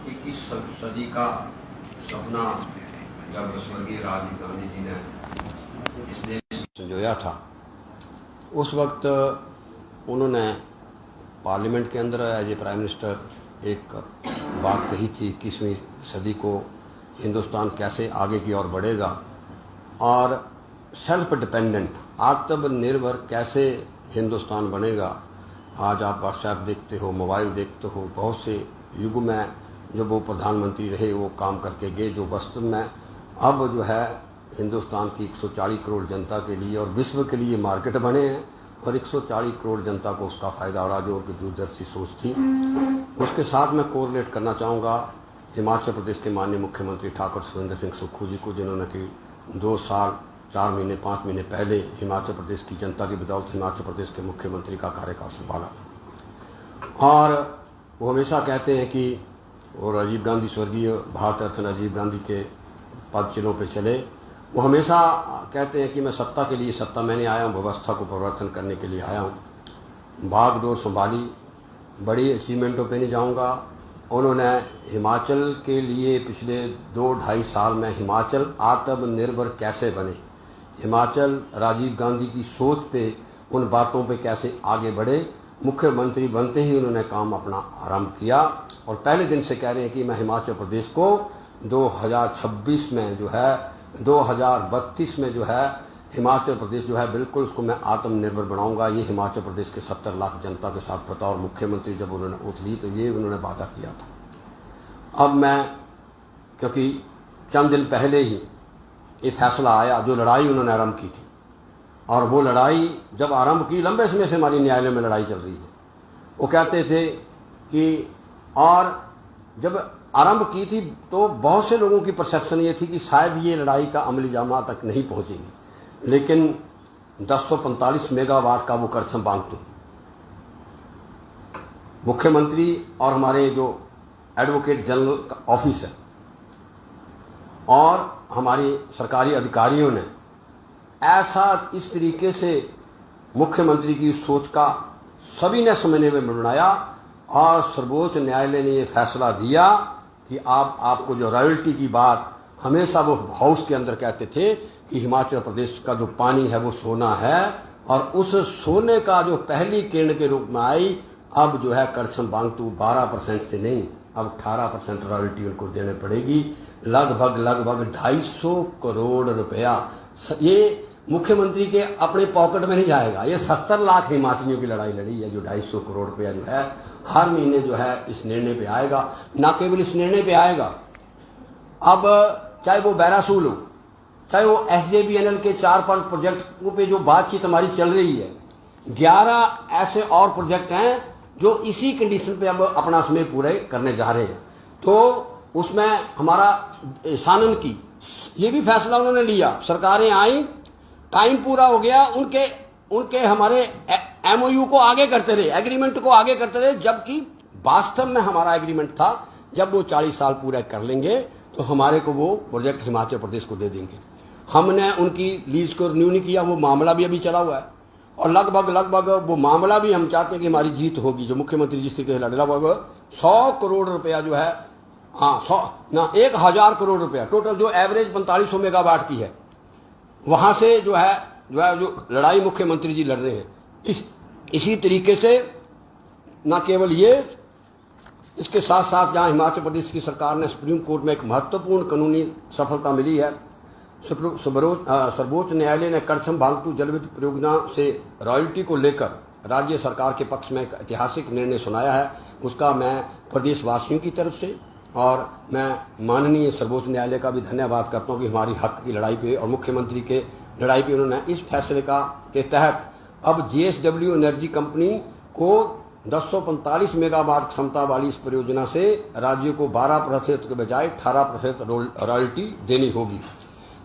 21 सदी का सपना जब स्वर्गीय राजीव गांधी जी ने इस देश संजोया था, उस वक्त उन्होंने पार्लियामेंट के अंदर एज ए प्राइम मिनिस्टर एक बात कही थी, 21वीं सदी को हिंदुस्तान कैसे आगे की ओर बढ़ेगा और सेल्फ डिपेंडेंट आत्मनिर्भर कैसे हिंदुस्तान बनेगा। आज आप व्हाट्सएप देखते हो, मोबाइल देखते हो, बहुत से युग में जब वो प्रधानमंत्री रहे वो काम करके गए, जो वास्तव में अब जो है हिंदुस्तान की 140 करोड़ जनता के लिए और विश्व के लिए मार्केट बने हैं और 140 करोड़ जनता को उसका फ़ायदा हो रहा, जो उनकी दूरदर्शी सोच थी। उसके साथ मैं कोरिलेट करना चाहूँगा हिमाचल प्रदेश के माननीय मुख्यमंत्री ठाकुर सुखविंदर सिंह सुक्खू जी को, जिन्होंने कि 2 साल 4 महीने 5 महीने पहले हिमाचल प्रदेश की जनता की बदौलत हिमाचल प्रदेश के मुख्यमंत्री का कार्यकाल संभाला था। और वो हमेशा कहते हैं कि वो राजीव गांधी, स्वर्गीय भारत रत्न राजीव गांधी के पद चिन्हों पे चले। वो हमेशा कहते हैं कि मैं सत्ता के लिए सत्ता मैंने आया हूँ, व्यवस्था को परिवर्तन करने के लिए आया हूँ। भागदौड़ संभाली, बड़ी अचीवमेंटों पे नहीं जाऊँगा। उन्होंने हिमाचल के लिए पिछले 2-2.5 साल में हिमाचल आत्मनिर्भर कैसे बने, हिमाचल राजीव गांधी की सोच पे, उन बातों पे कैसे आगे बढ़े, मुख्यमंत्री बनते ही उन्होंने काम अपना आरंभ किया और पहले दिन से कह रहे हैं कि मैं हिमाचल प्रदेश को 2026 में जो है 2032 में जो है हिमाचल प्रदेश जो है बिल्कुल उसको मैं आत्मनिर्भर बनाऊंगा। ये हिमाचल प्रदेश के 70 लाख जनता के साथ बतौर मुख्यमंत्री जब उन्होंने ओथ ली तो ये उन्होंने वादा किया था। अब मैं, क्योंकि चंद दिन पहले ही ये फैसला आया, जो लड़ाई उन्होंने आरंभ की थी और वो लड़ाई जब आरंभ की, लंबे समय से हमारी न्यायालय में लड़ाई चल रही है। वो कहते थे कि, और जब आरंभ की थी तो बहुत से लोगों की परसेप्शन ये थी कि शायद ये लड़ाई का अमली जामा तक नहीं पहुंचेगी, लेकिन 1045 मेगावाट का वो करछम बांधतू मुख्यमंत्री और हमारे जो एडवोकेट जनरल का ऑफिस है और हमारी सरकारी अधिकारियों ने ऐसा इस तरीके से मुख्यमंत्री की सोच का सभी ने समन्वय में बनाया और सर्वोच्च न्यायालय ने ये फैसला दिया कि आपको जो रॉयल्टी की बात हमेशा वो हाउस के अंदर कहते थे कि हिमाचल प्रदेश का जो पानी है वो सोना है और उस सोने का जो पहली किरण के रूप में आई, अब जो है करछम बांगतू 12% से नहीं, अब 18% रॉयल्टी उनको देने पड़ेगी। लगभग 250 करोड़ रुपया ये मुख्यमंत्री के अपने पॉकेट में नहीं जाएगा। ये 70 लाख हिमाचलियों की लड़ाई लड़ी है, जो 250 करोड़ रुपया जो है हर महीने जो है इस निर्णय पे आएगा। ना केवल इस निर्णय पे आएगा, अब चाहे वो बैरासूल हो, चाहे वो SJVN के 4-5 प्रोजेक्टों पे जो बातचीत हमारी चल रही है, 11 ऐसे और प्रोजेक्ट हैं जो इसी कंडीशन पे अब अपना समय पूरे करने जा रहे हैं। तो उसमें हमारा सानन की ये भी फैसला उन्होंने लिया, सरकारें आई, टाइम पूरा हो गया, उनके हमारे MOU को आगे करते रहे, एग्रीमेंट को आगे करते रहे, जबकि वास्तव में हमारा एग्रीमेंट था जब वो 40 साल पूरा कर लेंगे तो हमारे को वो प्रोजेक्ट हिमाचल प्रदेश को दे देंगे। हमने उनकी लीज को रिन्यू नहीं किया, वो मामला भी अभी चला हुआ है और लगभग वो मामला भी हम चाहते हैं कि हमारी जीत होगी। जो मुख्यमंत्री जिस तरीके से लड़, लगभग 100 करोड़ रुपया जो है, हाँ 1000 करोड़ रुपया टोटल, जो एवरेज 4500 मेगावाट की है, वहां से जो लड़ाई मुख्यमंत्री जी लड़ रहे हैं। इसी तरीके से न केवल ये, इसके साथ साथ जहां हिमाचल प्रदेश की सरकार ने सुप्रीम कोर्ट में एक महत्वपूर्ण कानूनी सफलता मिली है, सर्वोच्च न्यायालय ने करछम बांगतू जलविद्युत परियोजना से रॉयल्टी को लेकर राज्य सरकार के पक्ष में एक ऐतिहासिक निर्णय सुनाया है। उसका मैं प्रदेशवासियों की तरफ से और मैं माननीय सर्वोच्च न्यायालय का भी धन्यवाद करता हूँ कि हमारी हक की लड़ाई पे और मुख्यमंत्री के लड़ाई पे उन्होंने इस फैसले के तहत अब JSW एनर्जी कंपनी को 1045 मेगावाट क्षमता वाली इस परियोजना से राज्य को 12% के बजाय 18% रॉयल्टी देनी होगी।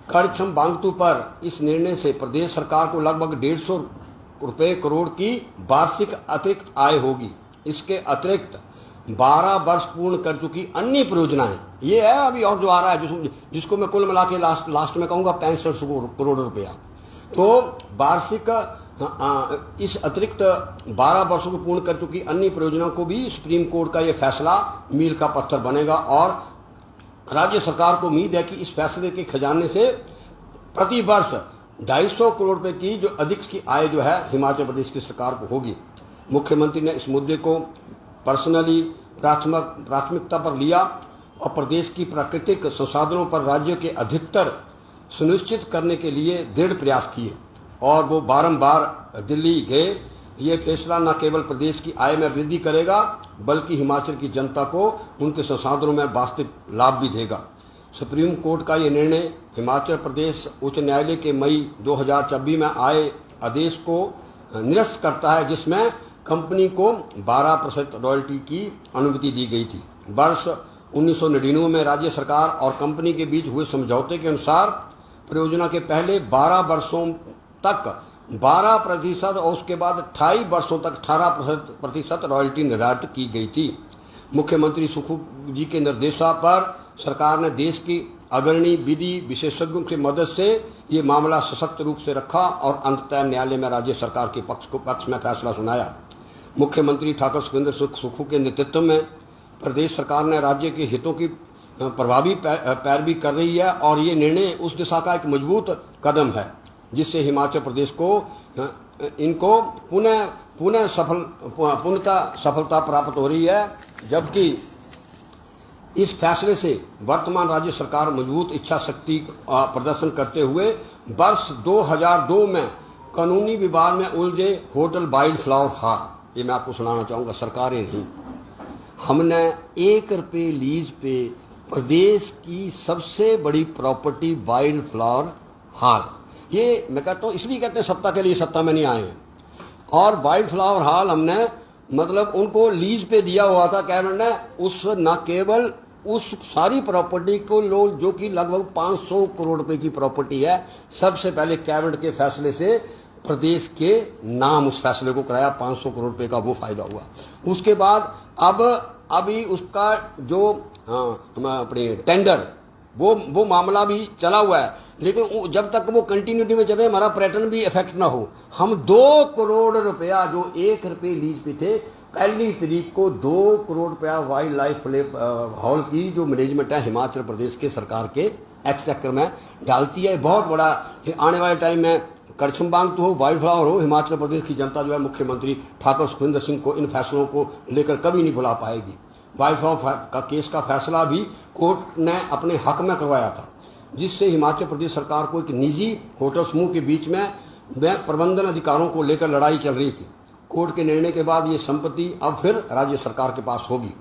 करछम बांगतू पर इस निर्णय से प्रदेश सरकार को लगभग 150 करोड़ की वार्षिक अतिरिक्त आय होगी। इसके अतिरिक्त 12 वर्ष पूर्ण कर चुकी अन्य परियोजनाएं, ये है अभी और जो आ रहा है, जिसको मैं कुल मिला के लास्ट में कहूंगा 65 करोड़ रुपया। तो वार्षिक इस अतिरिक्त 12 वर्षों को पूर्ण कर चुकी अन्य परियोजनाओं को भी सुप्रीम कोर्ट का यह फैसला मील का पत्थर बनेगा और राज्य सरकार को उम्मीद है कि इस फैसले के खजाने से प्रति वर्ष 250 करोड़ रुपए की जो अधिक की आय जो है हिमाचल प्रदेश की सरकार को होगी। मुख्यमंत्री ने इस मुद्दे को पर्सनली प्राथमिकता पर लिया और प्रदेश की प्राकृतिक संसाधनों पर राज्य के अधिकतर सुनिश्चित करने के लिए दृढ़ प्रयास किए और वो बारंबार दिल्ली गए। ये फैसला न केवल प्रदेश की आय में वृद्धि करेगा बल्कि हिमाचल की जनता को उनके संसाधनों में वास्तविक लाभ भी देगा। सुप्रीम कोर्ट का ये निर्णय हिमाचल प्रदेश उच्च न्यायालय के मई 2024 में आए आदेश को निरस्त करता है जिसमें कंपनी को 12% रॉयल्टी की अनुमति दी गई थी। वर्ष 1999 में राज्य सरकार और कंपनी के बीच हुए समझौते के अनुसार परियोजना के पहले 12 वर्षों तक 12% और उसके बाद 28 वर्षों तक 18% रॉयल्टी निर्धारित की गई थी। मुख्यमंत्री सुखू जी के निर्देशा पर सरकार ने देश की अग्रणी विधि विशेषज्ञों की मदद से ये मामला सशक्त रूप से रखा और अंततः न्यायालय में राज्य सरकार के पक्ष में फैसला सुनाया। मुख्यमंत्री ठाकुर सुखविंदर सुक्खू के नेतृत्व में प्रदेश सरकार ने राज्य के हितों की प्रभावी पैरवी कर रही है और ये निर्णय उस दिशा का एक मजबूत कदम है जिससे हिमाचल प्रदेश को इनको पुनः सफलता प्राप्त हो रही है। जबकि इस फैसले से वर्तमान राज्य सरकार मजबूत इच्छा शक्ति प्रदर्शन करते हुए वर्ष 2002 में कानूनी विवाद में उलझे होटल वाइल्ड फ्लावर हॉल, ये मैं आपको सुनाना चाहूँगा, सरकारें नहीं, हमने 1 रुपये लीज पे प्रदेश की सबसे बड़ी प्रॉपर्टी वाइल्ड फ्लावर हॉल, ये मैं कहता हूँ इसलिए कहते हैं सत्ता के लिए सत्ता में नहीं आए हैं, और वाइल्ड फ्लावर हॉल हमने मतलब उनको लीज पे दिया हुआ था कैबिनेट ने। उस न केवल उस सारी प्रॉपर्टी को लोग जो कि लगभग 500 करोड़ रुपए की प्रॉपर्टी है, सबसे पहले कैबिनेट के फैसले से प्रदेश के नाम उस फैसले को कराया, 500 करोड़ रुपए का वो फायदा हुआ। उसके बाद अब अभी उसका जो अपने टेंडर वो मामला भी चला हुआ है, लेकिन जब तक वो कंटिन्यूटी में चले हमारा पर्यटन भी इफेक्ट ना हो, हम 2 करोड़ रुपया जो 1 रुपये लीज पे थे, पहली तारीख को 2 करोड़ रुपया वाइल्ड लाइफ हॉल की जो मैनेजमेंट है हिमाचल प्रदेश के सरकार के एक्सचेकर में डालती है। बहुत बड़ा आने वाले टाइम में करछमबाग तो हो, वाइल्ड फ्लावर हो, हिमाचल प्रदेश की जनता जो है मुख्यमंत्री ठाकुर सुखविंदर सिंह को इन फैसलों को लेकर कभी नहीं भुला पाएगी। वाइल्ड फ्लावर का केस का फैसला भी कोर्ट ने अपने हक में करवाया था, जिससे हिमाचल प्रदेश सरकार को एक निजी होटल समूह के बीच में प्रबंधन अधिकारों को लेकर लड़ाई चल रही थी। कोर्ट के निर्णय के बाद ये संपत्ति अब फिर राज्य सरकार के पास होगी।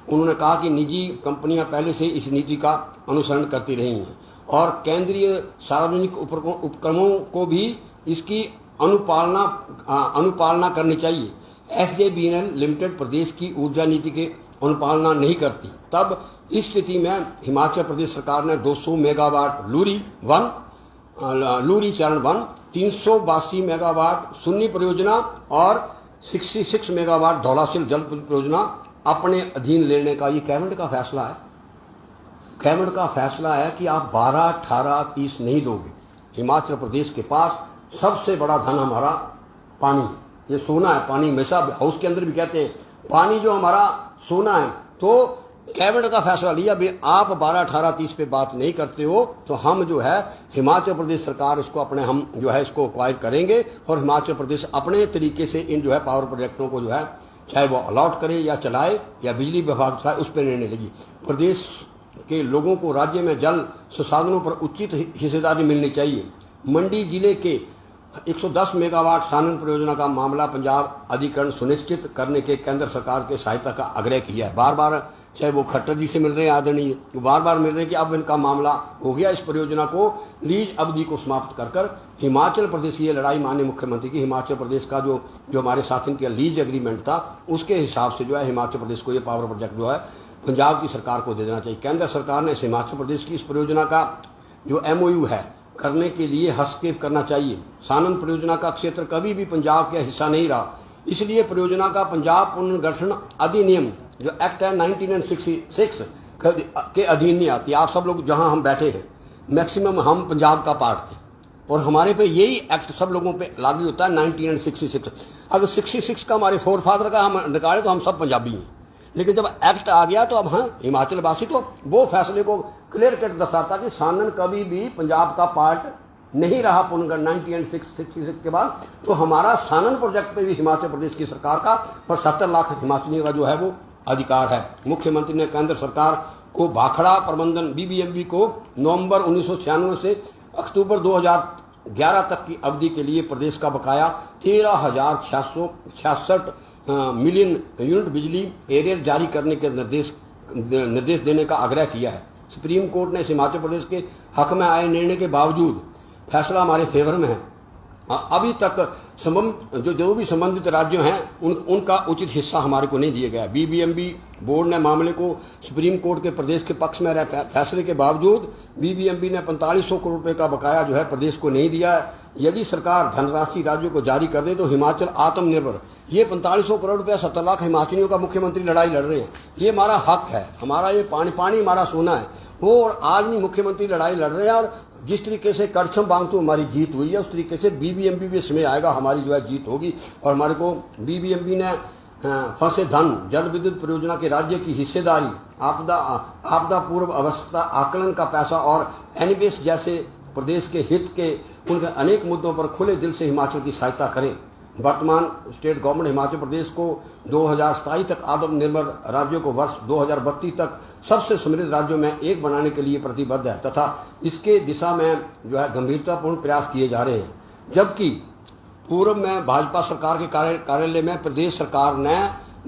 उन्होंने कहा कि निजी कंपनियां पहले से इस नीति का अनुसरण करती रही हैं और केंद्रीय सार्वजनिक उपक्रमों को भी इसकी अनुपालना करनी चाहिए। SJVN लिमिटेड प्रदेश की ऊर्जा नीति के अनुपालना नहीं करती। तब इस स्थिति में हिमाचल प्रदेश सरकार ने 200 मेगावाट लूरी चरण 1, 382 मेगावाट सुन्नी परियोजना और 66 मेगावाट धौलासिल जल परियोजना अपने अधीन लेने का ये कैबिनेट का फैसला है। कैबिनेट का फैसला है कि आप 12, 18, 30 नहीं दोगे। हिमाचल प्रदेश के पास सबसे बड़ा धन हमारा पानी है, ये सोना है। पानी हमेशा हाउस के अंदर भी कहते हैं पानी जो हमारा सोना है। तो कैबिनेट का फैसला लिया भी आप 12, 18, 30 पे बात नहीं करते हो तो हम जो है हिमाचल प्रदेश सरकार इसको अपने हम जो है इसको एक्वायर करेंगे और हिमाचल प्रदेश अपने तरीके से इन जो है पावर प्रोजेक्टों को जो है चाहे वो अलॉट करे या चलाए या बिजली विभाग चाहे उस पर निर्णय लगी। प्रदेश के लोगों को राज्य में जल संसाधनों पर उचित हिस्सेदारी मिलनी चाहिए। मंडी जिले के 110 मेगावाट सानन परियोजना का मामला पंजाब अधिकरण सुनिश्चित करने के केंद्र सरकार के सहायता का आग्रह किया है। बार बार चाहे वो खट्टर जी से मिल रहे हैं आदरणीय, बार बार मिल रहे हैं कि अब इनका मामला हो गया। इस परियोजना को लीज अवधि को समाप्त कर हिमाचल प्रदेश ये लड़ाई माननीय मुख्यमंत्री की हिमाचल प्रदेश का जो हमारे साथ इनका लीज एग्रीमेंट था उसके हिसाब से जो है हिमाचल प्रदेश को ये पावर प्रोजेक्ट जो है पंजाब की सरकार को दे देना चाहिए। केंद्र सरकार ने हिमाचल प्रदेश की इस परियोजना का जो MOU है करने के लिए हस्तक्षेप करना चाहिए। सानन परियोजना का क्षेत्र कभी भी पंजाब का हिस्सा नहीं रहा, इसलिए परियोजना का पंजाब पुनर्गठन अधिनियम जो एक्ट है 1966 के अधीन नहीं आती। आप सब लोग जहां हम बैठे हैं मैक्सिमम हम पंजाब का पार्ट थे और हमारे पे यही एक्ट सब लोगों पे लागू होता है 1966। अगर 66 का हमारे फोर फादर का हम निकाले तो हम सब पंजाबी हैं, लेकिन जब एक्ट आ गया तो अब हाँ हिमाचल वासी तो वो फैसले को क्लियर कट दर्शाता कि सानन कभी भी पंजाब का पार्ट नहीं रहा पुनर्गठन 1966 के बाद। तो हमारा सानन प्रोजेक्ट पे भी हिमाचल प्रदेश की सरकार का और 70 लाख हिमाचलियों का जो है वो अधिकार है। मुख्यमंत्री ने केंद्र सरकार को भाखड़ा प्रबंधन BBMB को नवंबर 1996 से अक्टूबर 2011 तक की अवधि के लिए प्रदेश का बकाया 13,666 मिलियन यूनिट बिजली एरियर जारी करने के निर्देश देने का आग्रह किया है। सुप्रीम कोर्ट ने हिमाचल प्रदेश के हक में आए निर्णय के बावजूद फैसला हमारे फेवर में है। अभी तक जो भी संबंधित राज्यों हैं उनका उचित हिस्सा हमारे को नहीं दिया गया। BBMB बोर्ड ने मामले को सुप्रीम कोर्ट के प्रदेश के पक्ष में फैसले के बावजूद BBMB ने 4500 करोड़ रुपए का बकाया जो है प्रदेश को नहीं दिया है। यदि सरकार धनराशि राज्यों को जारी कर दे तो हिमाचल आत्मनिर्भर, ये 4500 करोड़ रुपया 70 लाख हिमाचलियों का मुख्यमंत्री लड़ाई लड़ रहे हैं, ये हमारा हक है, हमारा ये पानी हमारा सोना है। वो और आज नहीं मुख्यमंत्री लड़ाई लड़ रहे हैं, और जिस तरीके से करछम बांग तो हमारी जीत हुई है उस तरीके से BBMB भी समय आएगा हमारी जो है जीत होगी। और हमारे को BBMB ने फंसे धन, जल विद्युत परियोजना के राज्य की हिस्सेदारी, आपदा पूर्व अवस्था आकलन का पैसा और एनबीएस जैसे प्रदेश के हित के उनके अनेक मुद्दों पर खुले दिल से हिमाचल की सहायता करें। वर्तमान स्टेट गवर्नमेंट हिमाचल प्रदेश को 2027 तक आत्मनिर्भर राज्यों को वर्ष 2032 तक सबसे समृद्ध राज्यों में एक बनाने के लिए प्रतिबद्ध है तथा इसके दिशा में जो है गंभीरतापूर्ण प्रयास किए जा रहे हैं। जबकि पूर्व में भाजपा सरकार के कार्यालय में प्रदेश सरकार ने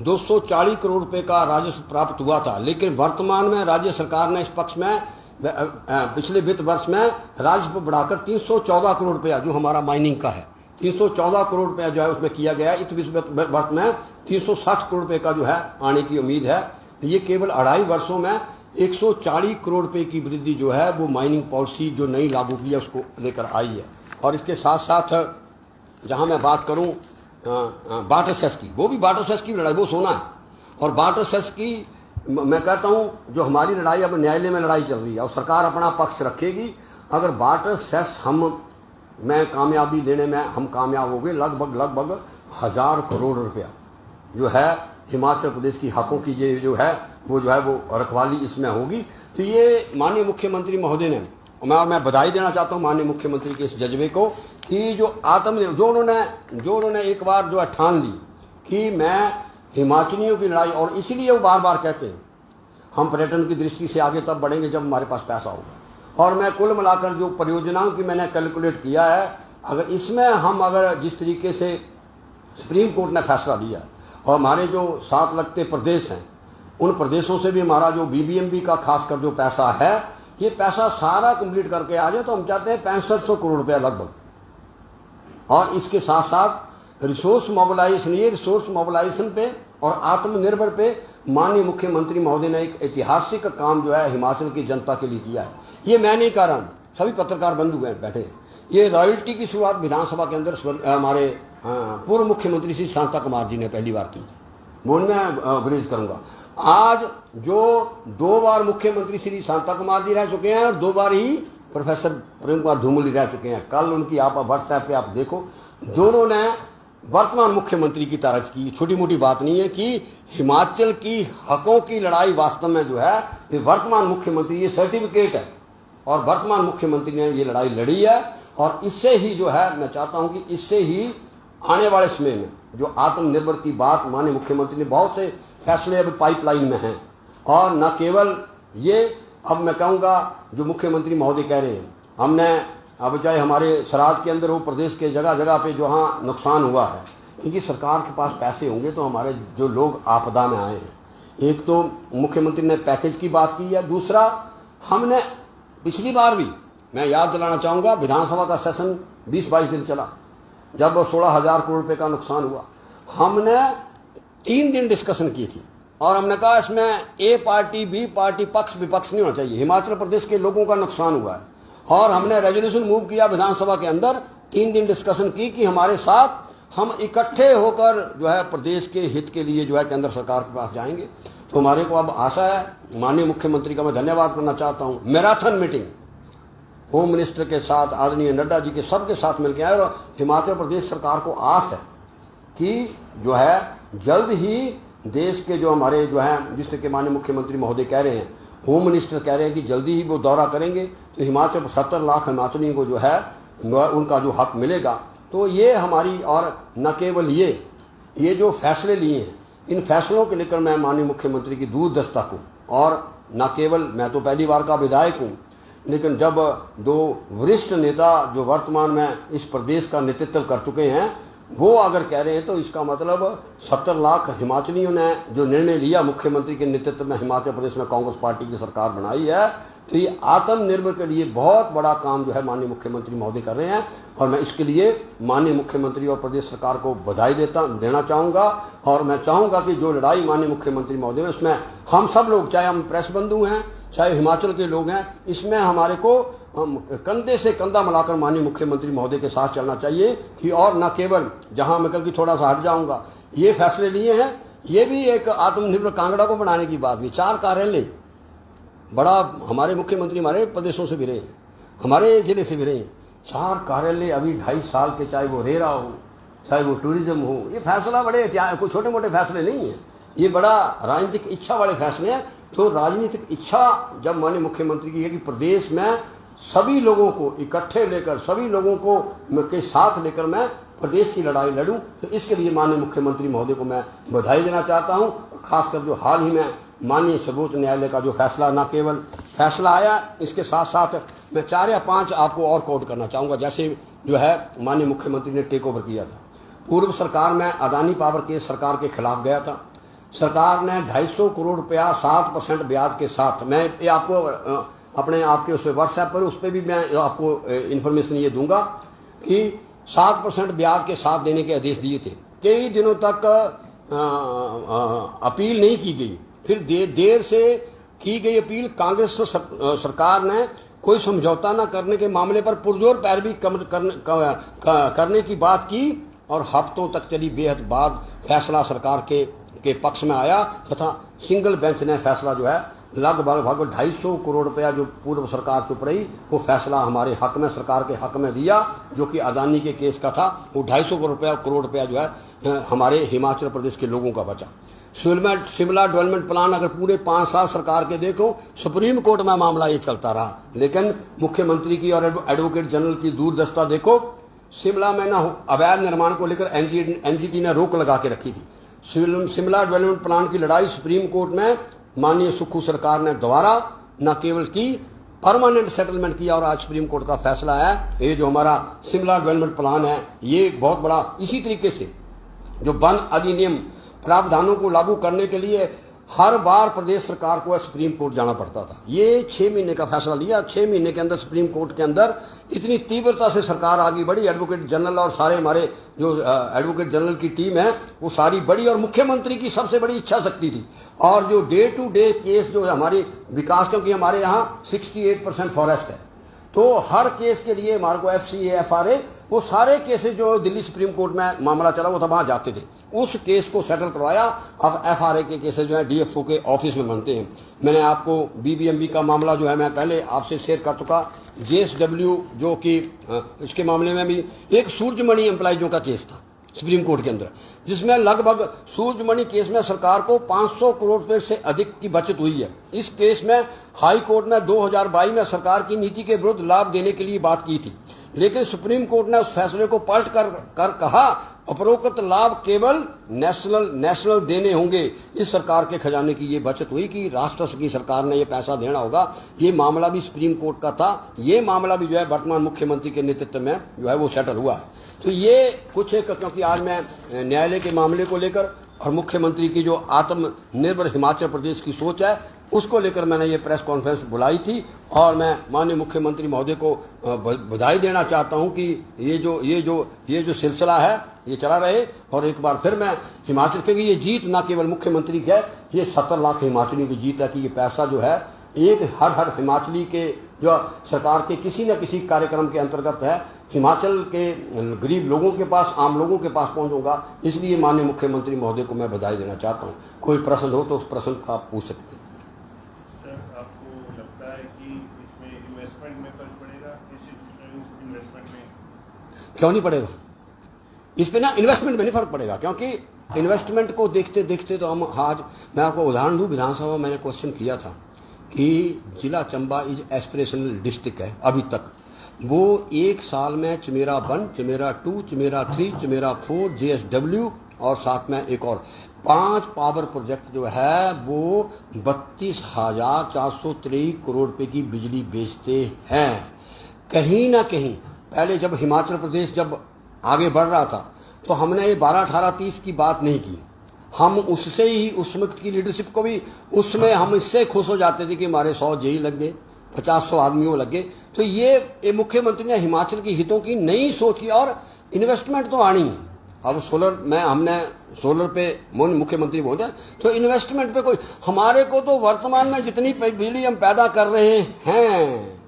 240 करोड़ रुपए का राजस्व प्राप्त हुआ था, लेकिन वर्तमान में राज्य सरकार ने इस पक्ष में पिछले वित्त वर्ष में राजस्व बढ़ाकर 314 करोड़ रुपया जो हमारा माइनिंग का है 314 करोड़ रुपया जो है उसमें किया गया। इस वर्ष में 360 करोड़ रुपए का जो है आने की उम्मीद है। ये केवल 2.5 वर्षों में 140 करोड़ रुपए की वृद्धि जो है वो माइनिंग पॉलिसी जो नई लागू की है उसको लेकर आई है। और इसके साथ साथ जहां मैं बात करूं वाटर सेस की, वो भी वाटर सेस की लड़ाई वो सोना है। और वाटर सेस की मैं कहता हूं जो हमारी लड़ाई अब न्यायालय में लड़ाई चल रही है और सरकार अपना पक्ष रखेगी। अगर वाटर सेस मैं कामयाबी देने में हम कामयाब हो गए, लगभग 1000 करोड़ रुपया जो है हिमाचल प्रदेश की हकों की जो है वो रखवाली इसमें होगी। तो ये माननीय मुख्यमंत्री महोदय ने, मैं बधाई देना चाहता हूँ माननीय मुख्यमंत्री के इस जज्बे को कि जो उन्होंने एक बार जो है ठान ली कि मैं हिमाचलियों की लड़ाई, और इसीलिए वो बार बार कहते हैं हम पर्यटन की दृष्टि से आगे तब बढ़ेंगे जब हमारे पास पैसा होगा। और मैं कुल मिलाकर जो परियोजनाओं की मैंने कैलकुलेट किया है, अगर इसमें अगर जिस तरीके से सुप्रीम कोर्ट ने फैसला लिया और हमारे जो 7 लगते प्रदेश हैं उन प्रदेशों से भी हमारा जो BBMB का खासकर जो पैसा है ये पैसा सारा कंप्लीट करके आ जाए तो हम चाहते हैं 6500 करोड़ रुपया लगभग। और इसके साथ साथ रिसोर्स मोबिलाइजेशन पे और आत्मनिर्भर पे माननीय मुख्यमंत्री महोदय ने एक ऐतिहासिक काम जो है हिमाचल की जनता के लिए किया है। ये मैं नहीं कह रहा हूं, सभी पत्रकार बंधु बैठे हैं। ये रॉयल्टी की शुरुआत विधानसभा के अंदर हमारे पूर्व मुख्यमंत्री श्री शांता कुमार जी ने पहली बार की थी। मैं उनमें गुरेज करूंगा। आज जो 2 बार मुख्यमंत्री श्री शांता कुमार जी रह चुके हैं और 2 बार ही प्रोफेसर प्रेम कुमार धूमल रह चुके हैं। कल उनकी आप व्हाट्सएप पे आप देखो, दोनों ने वर्तमान मुख्यमंत्री की तारीफ की। छोटी मोटी बात नहीं है कि हिमाचल की हकों की लड़ाई वास्तव में जो है ये वर्तमान मुख्यमंत्री, ये सर्टिफिकेट है और वर्तमान मुख्यमंत्री ने ये लड़ाई लड़ी है। और इससे ही जो है मैं चाहता हूं कि इससे ही आने वाले समय में जो आत्मनिर्भर की बात माननीय मुख्यमंत्री ने बहुत से फैसले अब पाइपलाइन में हैं। और न केवल ये, अब मैं कहूँगा जो मुख्यमंत्री महोदय कह रहे हैं, हमने अब चाहे हमारे सराज के अंदर हो, प्रदेश के जगह जगह पे जहाँ नुकसान हुआ है, क्योंकि सरकार के पास पैसे होंगे तो हमारे जो लोग आपदा में आए हैं, एक तो मुख्यमंत्री ने पैकेज की बात की है, दूसरा हमने पिछली बार भी मैं याद दिलाना चाहूँगा विधानसभा का सेशन 20-22 दिन चला जब 16,000 करोड़ रुपये का नुकसान हुआ। हमने 3 दिन डिस्कशन की थी और हमने कहा इसमें ए पार्टी बी पार्टी पक्ष विपक्ष नहीं होना चाहिए, हिमाचल प्रदेश के लोगों का नुकसान हुआ है। और हमने रेजोल्यूशन मूव किया विधानसभा के अंदर, 3 दिन डिस्कशन की कि हमारे साथ हम इकट्ठे होकर जो है प्रदेश के हित के लिए जो है केंद्र सरकार के पास जाएंगे। तो हमारे को अब आशा है, माननीय मुख्यमंत्री का मैं धन्यवाद करना चाहता हूँ। मैराथन मीटिंग होम मिनिस्टर के साथ, आदरणीय नड्डा जी के सबके साथ मिलकर आए। और हिमाचल प्रदेश सरकार को आस है कि जो है जल्द ही देश के जो हमारे जो हैं, जिस तरह के माननीय मुख्यमंत्री महोदय कह रहे हैं, होम मिनिस्टर कह रहे हैं कि जल्दी ही वो दौरा करेंगे तो हिमाचल 70 लाख हिमाचलियों को जो है उनका जो हक मिलेगा। तो ये हमारी, और न केवल ये जो फैसले लिए हैं, इन फैसलों को लेकर मैं माननीय मुख्यमंत्री की दूरदर्शिता को, और न केवल मैं तो पहली बार का विधायक हूँ, लेकिन जब दो वरिष्ठ नेता जो वर्तमान में इस प्रदेश का नेतृत्व कर चुके हैं वो अगर कह रहे हैं तो इसका मतलब 70 लाख हिमाचलियों ने जो निर्णय लिया मुख्यमंत्री के नेतृत्व में हिमाचल प्रदेश में कांग्रेस पार्टी की सरकार बनाई है, तो ये आत्मनिर्भर के लिए बहुत बड़ा काम जो है माननीय मुख्यमंत्री महोदय कर रहे हैं। और मैं इसके लिए माननीय मुख्यमंत्री और प्रदेश सरकार को बधाई देना चाहूँगा। और मैं चाहूँगा कि जो लड़ाई माननीय मुख्यमंत्री महोदय में, इसमें हम सब लोग, चाहे हम प्रेस बंधु हैं, चाहे हिमाचल के लोग हैं, इसमें हमारे को कंधे से कंधा मिलाकर माननीय मुख्यमंत्री महोदय के साथ चलना चाहिए। कि और न केवल, जहां मैं कल की थोड़ा सा हट जाऊंगा, ये फैसले लिए हैं, ये भी एक आत्मनिर्भर कांगड़ा को बनाने की बात भी। 4 कार्यालय बड़ा, हमारे मुख्यमंत्री हमारे प्रदेशों से भी रहे हैं, हमारे जिले से भी रहे हैं। 4 कार्यालय अभी 2.5 साल के, चाहे वो रेरा हो, चाहे वो टूरिज्म हो, ये फैसला बड़े, कोई छोटे मोटे फैसले नहीं है, ये बड़ा राजनीतिक इच्छा वाले फैसले हैं। तो राजनीतिक इच्छा जब माननीय मुख्यमंत्री की है कि प्रदेश में सभी लोगों को इकट्ठे लेकर, सभी लोगों को के साथ लेकर मैं प्रदेश की लड़ाई लड़ूं, तो इसके लिए माननीय मुख्यमंत्री महोदय को मैं बधाई देना चाहता हूं। खासकर जो हाल ही में माननीय सर्वोच्च न्यायालय का जो फैसला, न केवल फैसला आया, इसके साथ साथ मैं 4 या 5 आपको और कोट करना चाहूँगा। जैसे जो है माननीय मुख्यमंत्री ने टेक ओवर किया था, पूर्व सरकार में अदानी पावर केस सरकार के खिलाफ गया था, सरकार ने 250 करोड़ रुपया 7% ब्याज के साथ, मैं ये आपको अपने आपके उस पर व्हाट्सएप पर, उस पर भी मैं आपको इन्फॉर्मेशन ये दूंगा कि 7% ब्याज के साथ देने के आदेश दिए थे। कई दिनों तक अपील नहीं की गई, फिर देर से की गई अपील। कांग्रेस सरकार ने कोई समझौता न करने के मामले पर पुरजोर पैरवी करने की बात की और हफ्तों तक चली बेहद बाद फैसला सरकार के पक्ष में आया तथा सिंगल बेंच ने फैसला जो है लगभग 250 करोड़ रुपया जो पूर्व सरकार चुप रही, वो फैसला हमारे हक में, सरकार के हक में दिया, जो कि अदानी के केस का था। वो 250 करोड़ रुपया जो है हमारे हिमाचल प्रदेश के लोगों का बचा। शिमला डेवलपमेंट प्लान अगर पूरे 5 साल सरकार के देखो, सुप्रीम कोर्ट में मामला ये चलता रहा, लेकिन मुख्यमंत्री की और एडवोकेट जनरल की दूरदर्शिता देखो। शिमला में ना अवैध निर्माण को लेकर एनजीटी ने रोक लगा के रखी थी। शिमला डेवलपमेंट प्लान की लड़ाई सुप्रीम कोर्ट में माननीय सुक्खू सरकार ने दोबारा न केवल की, परमानेंट सेटलमेंट किया और आज सुप्रीम कोर्ट का फैसला है। ये जो हमारा शिमला डेवलपमेंट प्लान है, ये बहुत बड़ा, इसी तरीके से जो वन अधिनियम प्रावधानों को लागू करने के लिए हर बार प्रदेश सरकार को सुप्रीम कोर्ट जाना पड़ता था। ये 6 महीने का फैसला लिया, 6 महीने के अंदर सुप्रीम कोर्ट के अंदर इतनी तीव्रता से सरकार आगे बढ़ी। एडवोकेट जनरल और सारे हमारे जो एडवोकेट जनरल की टीम है वो सारी बड़ी, और मुख्यमंत्री की सबसे बड़ी इच्छा शक्ति थी। और जो डे टू डे केस जो हमारे विकास, क्योंकि हमारे यहाँ 68% फॉरेस्ट है, तो हर केस के लिए हमारे को FCA FRA, वो सारे केसेस जो दिल्ली सुप्रीम कोर्ट में मामला चला वो था, वहाँ जाते थे, उस केस को सेटल करवाया। अब FRA के केसेस जो है DFO के ऑफिस में बनते हैं। मैंने आपको BBMB का मामला जो है मैं पहले आपसे शेयर कर चुका, JSW जो कि इसके मामले में भी एक सूरजमणि एम्प्लॉइजों का केस था सुप्रीम कोर्ट के अंदर, जिसमें लगभग सूरजमणि केस में सरकार को 500 करोड़ रुपए से अधिक की बचत हुई है। इस केस में हाई कोर्ट में 2022 में सरकार की नीति के विरुद्ध लाभ देने के लिए बात की थी, लेकिन सुप्रीम कोर्ट ने उस फैसले को पलट कर कहा उपरोक्त लाभ केवल नेशनल देने होंगे। इस सरकार के खजाने की ये बचत हुई कि राष्ट्र की सरकार ने ये पैसा देना होगा। ये मामला भी सुप्रीम कोर्ट का था, ये मामला भी जो है वर्तमान मुख्यमंत्री के नेतृत्व में जो है वो सेटल हुआ है। तो ये कुछ एक, क्योंकि आज मैं न्यायालय के मामले को लेकर और मुख्यमंत्री की जो आत्मनिर्भर हिमाचल प्रदेश की सोच है उसको लेकर मैंने ये प्रेस कॉन्फ्रेंस बुलाई थी, और मैं माननीय मुख्यमंत्री महोदय को बधाई देना चाहता हूं कि ये जो सिलसिला है ये चला रहे। और एक बार फिर मैं हिमाचल के, ये जीत ना केवल मुख्यमंत्री की है, ये 70 लाख हिमाचलियों की जीत है कि ये पैसा जो है एक हर हिमाचली के जो सरकार के किसी न किसी कार्यक्रम के अंतर्गत है, हिमाचल के गरीब लोगों के पास, आम लोगों के पास पहुंचूंगा। इसलिए माननीय मुख्यमंत्री महोदय को मैं बधाई देना चाहता हूं। कोई प्रश्न हो तो उस प्रश्न का आप पूछ सकते हैं। सर, आपको लगता है कि इसमें इन्वेस्टमेंट में फर्क पड़ेगा, इंस्टीट्यूशनल इन्वेस्टमेंट में? क्यों नहीं पड़ेगा? इस पे ना इन्वेस्टमेंट में नहीं फर्क पड़ेगा, क्योंकि इन्वेस्टमेंट को देखते देखते तो हम आज, मैं आपको उदाहरण दूं, विधानसभा में मैंने क्वेश्चन किया था कि जिला चंबा इज एस्पिरेशनल डिस्ट्रिक्ट है अभी तक, वो एक साल में चमेरा 1, चमेरा 2, चमेरा 3, चमेरा 4, JSW और साथ में एक और 5 पावर प्रोजेक्ट जो है वो 32,423 करोड़ रुपए की बिजली बेचते हैं। कहीं ना कहीं पहले जब हिमाचल प्रदेश जब आगे बढ़ रहा था तो हमने ये 12, 18, 30 की बात नहीं की, हम उससे ही उस वक्त की लीडरशिप को भी उसमें हम इससे खुश हो जाते थे कि हमारे 100 जेई लग गए, 50-100 आदमियों लग गए। तो ये मुख्यमंत्री ने हिमाचल की हितों की नई सोच की, और इन्वेस्टमेंट तो आनी है। अब सोलर में हमने सोलर पे मुख्यमंत्री बोलते हैं, तो इन्वेस्टमेंट पे कोई, हमारे को तो वर्तमान में जितनी बिजली हम पैदा कर रहे हैं,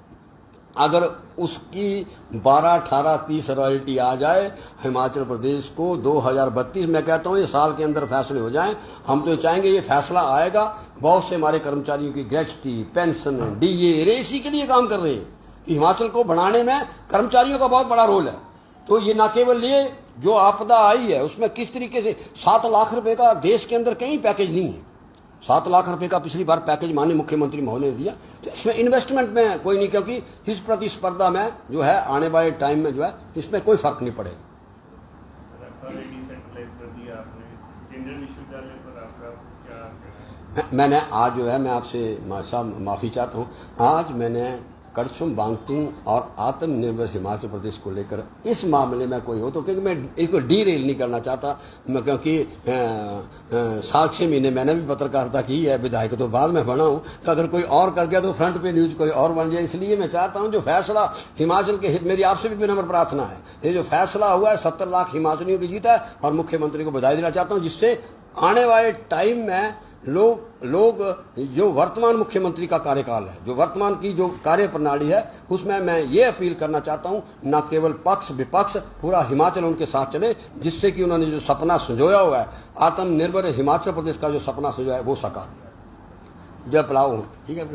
अगर उसकी 12, 18, 30 रॉयल्टी आ जाए हिमाचल प्रदेश को 2032, मैं कहता हूँ ये साल के अंदर फैसले हो जाएं। हम तो चाहेंगे ये फैसला आएगा, बहुत से हमारे कर्मचारियों की ग्रेच्युटी, पेंशन, DA इसी के लिए काम कर रहे हैं कि हिमाचल को बढ़ाने में कर्मचारियों का बहुत बड़ा रोल है। तो ये न केवल ये जो आपदा आई है उसमें किस तरीके से 7 लाख रुपए का देश के अंदर कहीं पैकेज नहीं है, 7 लाख रुपए का पिछली बार पैकेज माननीय मुख्यमंत्री महोदय ने दिया। तो इसमें इन्वेस्टमेंट में कोई नहीं, क्योंकि इस प्रतिस्पर्धा में जो है आने वाले टाइम में जो है इसमें कोई फर्क नहीं पड़ेगा। मैंने आज जो है, मैं आपसे साहब माफ़ी चाहता हूँ, आज मैंने करछुम वांगतुंग और आत्मनिर्भर हिमाचल प्रदेश को लेकर इस मामले में कोई हो तो, क्योंकि मैं इसको डीरेल नहीं करना चाहता, मैं क्योंकि 7-6 महीने मैंने भी पत्रकारिता की है, विधायक तो बाद में बना हूँ, तो अगर कोई और कर गया तो फ्रंट पे न्यूज कोई और बन जाए। इसलिए मैं चाहता हूँ जो फैसला हिमाचल के हित, मेरी आपसे भी विनम्र प्रार्थना है, ये जो फैसला हुआ है 70 लाख हिमाचलियों की जीत है, और मुख्यमंत्री को बधाई देना चाहता हूँ, जिससे आने वाले टाइम में लोग जो वर्तमान मुख्यमंत्री का कार्यकाल है, जो वर्तमान की जो कार्य प्रणाली है, उसमें मैं ये अपील करना चाहता हूँ, न केवल पक्ष विपक्ष, पूरा हिमाचल उनके साथ चले, जिससे कि उन्होंने जो सपना संजोया हुआ है, आत्मनिर्भर हिमाचल प्रदेश का जो सपना संजोया है वो साकार। जय पलाऊ। ठीक है।